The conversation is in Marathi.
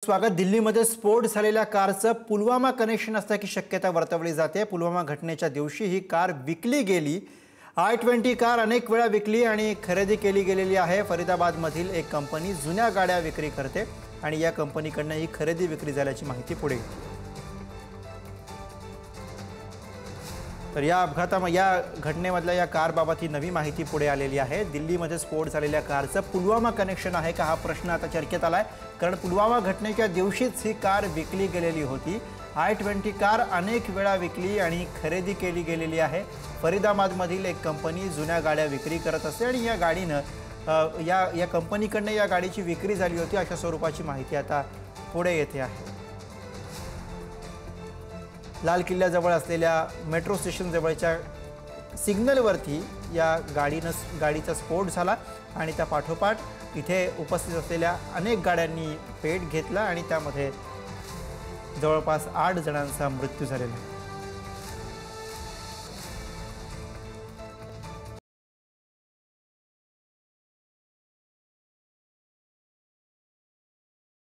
स्वागत। दिल्लीमध्ये स्फोट झालेल्या कारचं पुलवामा कनेक्शन असण्याची शक्यता वर्तवली जाते। पुलवामा घटनेच्या दिवशी ही कार विकली गेली। i20 कार अनेक वेळा विकली आणि खरेदी केली गेलेली आहे। फरीदाबादमधील एक कंपनी जुन्या गाड्या विक्री करते आणि या कंपनीकडून ही खरेदी विक्री झाल्याची माहिती पुढे येते। तर या घटनेमधल्या या कारबाबत ही नवी माहिती पुढे आलेली आहे। दिल्लीमध्ये स्फोट झालेल्या कारचं पुलवामा कनेक्शन आहे का हा प्रश्न आता चर्चेत आलाय, कारण पुलवामा घटनेच्या दिवशीच ही कार विकली गेलेली होती। i20 कार अनेक वेळा विकली आणि खरेदी केली गेलेली आहे। फरीदाबादमधील एक कंपनी जुन्या गाड्या विक्री करत असते आणि या गाडीनं या कंपनीकडून या गाडीची विक्री झाली होती अशा स्वरूपाची माहिती आता पुढे येते आहे। लाल किल्ल्याजवळ असलेल्या मेट्रो स्टेशन जवळच्या सिग्नलवरती या गाडीचा स्फोट झाला आणि त्या पाठोपाठ इथे उपस्थित असलेल्या अनेक गाड्यांनी पेट घेतला आणि त्यामध्ये जवळपास 8 जणांचा मृत्यू झालेला आहे।